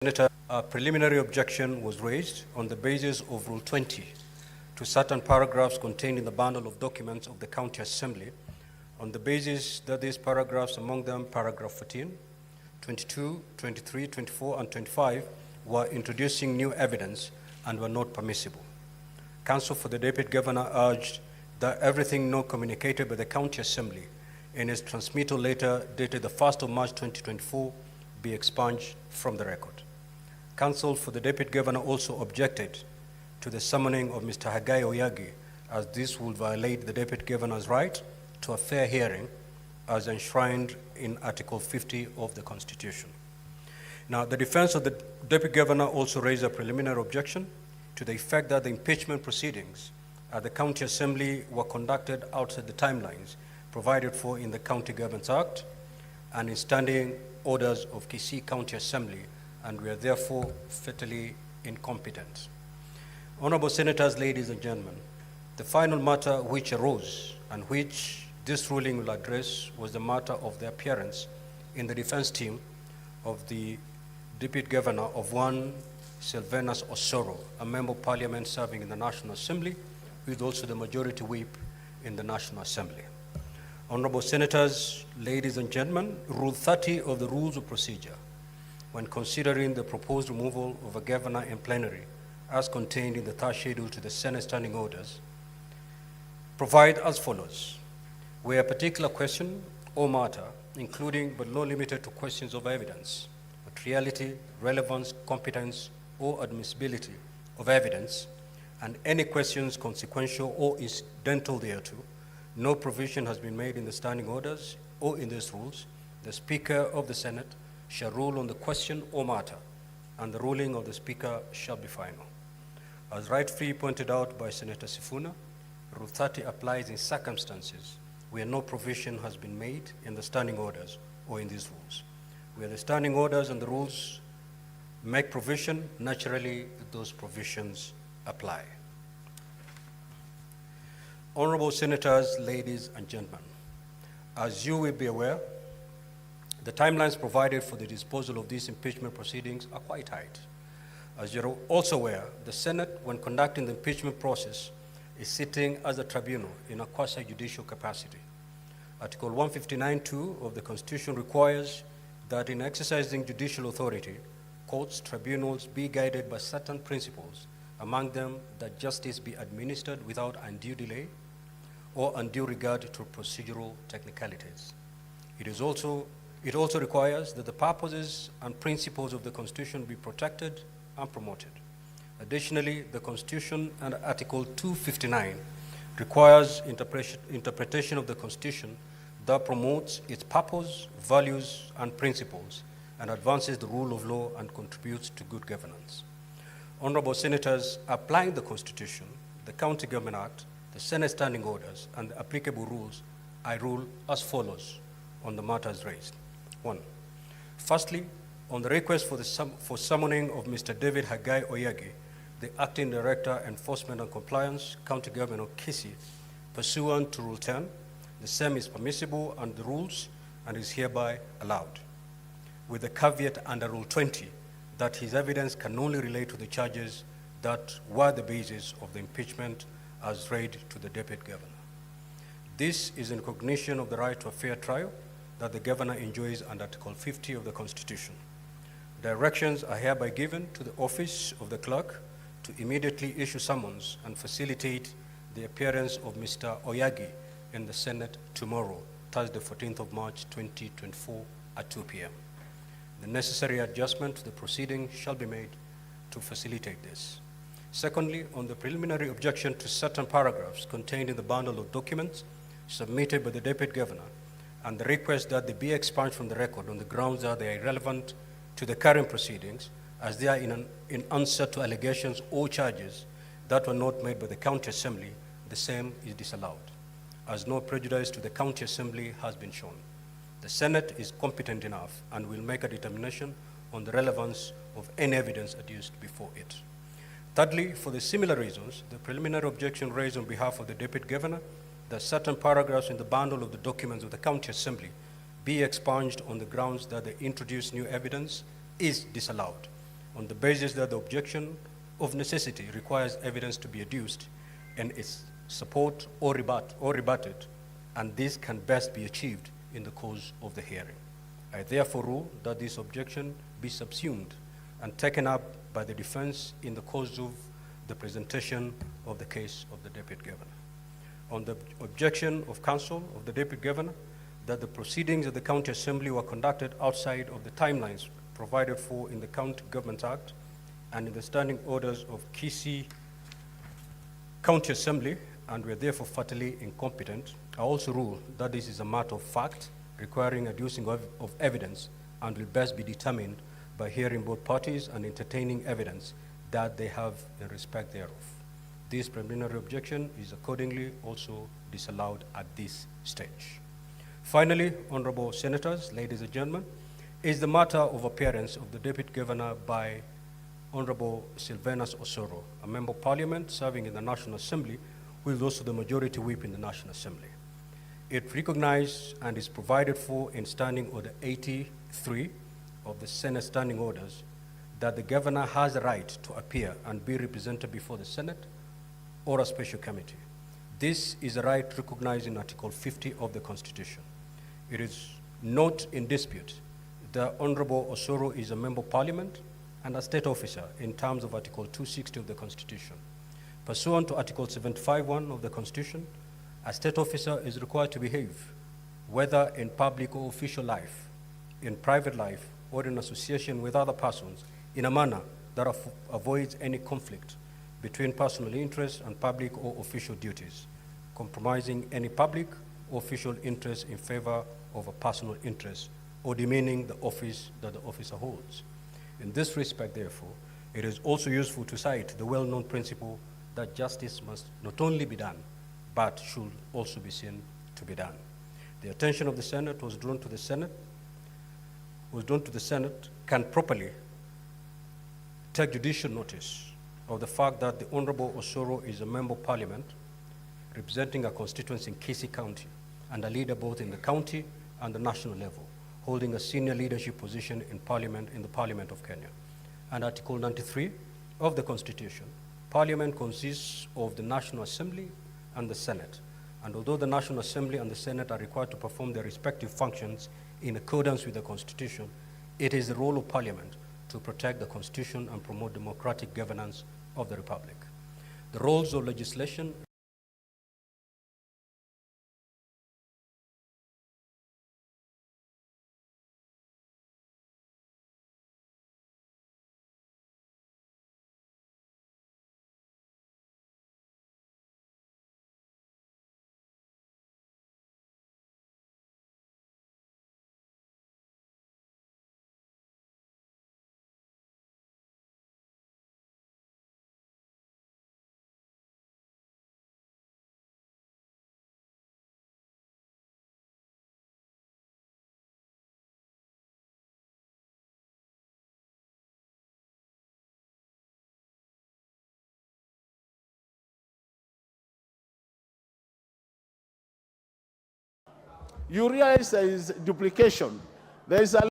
Senator, a preliminary objection was raised on the basis of Rule 20 to certain paragraphs contained in the bundle of documents of the County Assembly on the basis that these paragraphs, among them paragraph 14, 22, 23, 24, and 25, were introducing new evidence and were not permissible. Counsel for the Deputy Governor urged that everything not communicated by the County Assembly in its transmittal letter dated the 1st of March 2024 be expunged from the record. Counsel for the Deputy Governor also objected to the summoning of Mr. Hagai Oyagi, as this would violate the Deputy Governor's right to a fair hearing as enshrined in Article 50 of the Constitution. Now, the defense of the Deputy Governor also raised a preliminary objection to the effect that the impeachment proceedings at the County Assembly were conducted outside the timelines provided for in the County Governments Act and in standing orders of Kisii County Assembly, and we are therefore fatally incompetent. Honorable Senators, ladies and gentlemen, the final matter which arose and which this ruling will address was the matter of the appearance in the defense team of the Deputy Governor of one Sylvanus Osoro, a Member of Parliament serving in the National Assembly, who is also the Majority Whip in the National Assembly. Honorable Senators, ladies and gentlemen, Rule 30 of the Rules of Procedure, when considering the proposed removal of a governor in plenary, as contained in the third schedule to the Senate Standing Orders, provide as follows. Where a particular question or matter, including but not limited to questions of evidence, materiality, relevance, competence, or admissibility of evidence, and any questions consequential or incidental thereto, no provision has been made in the standing orders or in these rules, the Speaker of the Senate shall rule on the question or matter, and the ruling of the Speaker shall be final. As rightfully pointed out by Senator Sifuna, Rule 30 applies in circumstances where no provision has been made in the standing orders or in these rules. Where the standing orders and the rules make provision, naturally those provisions apply. Honorable Senators, ladies and gentlemen, as you will be aware, the timelines provided for the disposal of these impeachment proceedings are quite tight. As you're also aware, the Senate, when conducting the impeachment process, is sitting as a tribunal in a quasi-judicial capacity. Article 159(2) of the Constitution requires that in exercising judicial authority, courts, tribunals be guided by certain principles, among them that justice be administered without undue delay or undue regard to procedural technicalities. It also requires that the purposes and principles of the Constitution be protected and promoted. Additionally, the Constitution and Article 259 requires interpretation of the Constitution that promotes its purpose, values, and principles, and advances the rule of law and contributes to good governance. Honorable Senators, applying the Constitution, the County Government Act, the Senate Standing Orders, and the applicable rules, I rule as follows on the matters raised. 1. Firstly, on the request for summoning of Mr. David Hagai Oyagi, the Acting Director, Enforcement and Compliance, County Government of Kisii, pursuant to Rule 10, the same is permissible under the rules and is hereby allowed, with the caveat under Rule 20 that his evidence can only relate to the charges that were the basis of the impeachment as read to the Deputy Governor. This is in recognition of the right to a fair trial that the Governor enjoys under Article 50 of the Constitution. Directions are hereby given to the Office of the Clerk to immediately issue summons and facilitate the appearance of Mr. Oyagi in the Senate tomorrow, Thursday, 14th of March, 2024 at 2 p.m. The necessary adjustment to the proceeding shall be made to facilitate this. Secondly, on the preliminary objection to certain paragraphs contained in the bundle of documents submitted by the Deputy Governor and the request that they be expunged from the record on the grounds that they are irrelevant to the current proceedings as they are in answer to allegations or charges that were not made by the County Assembly, the same is disallowed, as no prejudice to the County Assembly has been shown. The Senate is competent enough and will make a determination on the relevance of any evidence adduced before it. Thirdly, for the similar reasons, the preliminary objection raised on behalf of the Deputy Governor that certain paragraphs in the bundle of the documents of the County Assembly be expunged on the grounds that they introduce new evidence is disallowed, on the basis that the objection of necessity requires evidence to be adduced and its support or rebutted, and this can best be achieved in the course of the hearing. I therefore rule that this objection be subsumed and taken up by the defense in the course of the presentation of the case of the Deputy Governor. On the objection of counsel of the Deputy Governor that the proceedings of the County Assembly were conducted outside of the timelines provided for in the County Government Act and in the standing orders of Kisii County Assembly and were therefore fatally incompetent, I also rule that this is a matter of fact requiring adducing of evidence and will best be determined by hearing both parties and entertaining evidence that they have in respect thereof. This preliminary objection is accordingly also disallowed at this stage. Finally, Honorable Senators, ladies and gentlemen, is the matter of appearance of the Deputy Governor by Honorable Sylvanus Osoro, a Member of Parliament serving in the National Assembly, who is also the Majority Whip in the National Assembly. It recognized and is provided for in Standing Order 83 of the Senate Standing Orders that the Governor has a right to appear and be represented before the Senate or a special committee. This is a right recognized in Article 50 of the Constitution. It is not in dispute that Honorable Osoro is a Member of Parliament and a state officer in terms of Article 260 of the Constitution. Pursuant to Article 75(1) of the Constitution, a state officer is required to behave, whether in public or official life, in private life, or in association with other persons, in a manner that avoids any conflict between personal interest and public or official duties, compromising any public or official interest in favor of a personal interest, or demeaning the office that the officer holds. In this respect, therefore, it is also useful to cite the well-known principle that justice must not only be done, but should also be seen to be done. The attention of the Senate was drawn to the Senate, can properly take judicial notice of the fact that the Honorable Osoro is a Member of Parliament representing a constituency in Kisii County and a leader both in the county and the national level, holding a senior leadership position in Parliament in the Parliament of Kenya. And Article 93 of the Constitution, Parliament consists of the National Assembly and the Senate. And although the National Assembly and the Senate are required to perform their respective functions in accordance with the Constitution, it is the role of Parliament to protect the Constitution and promote democratic governance of the Republic. The roles of legislation you realize there is duplication. There is a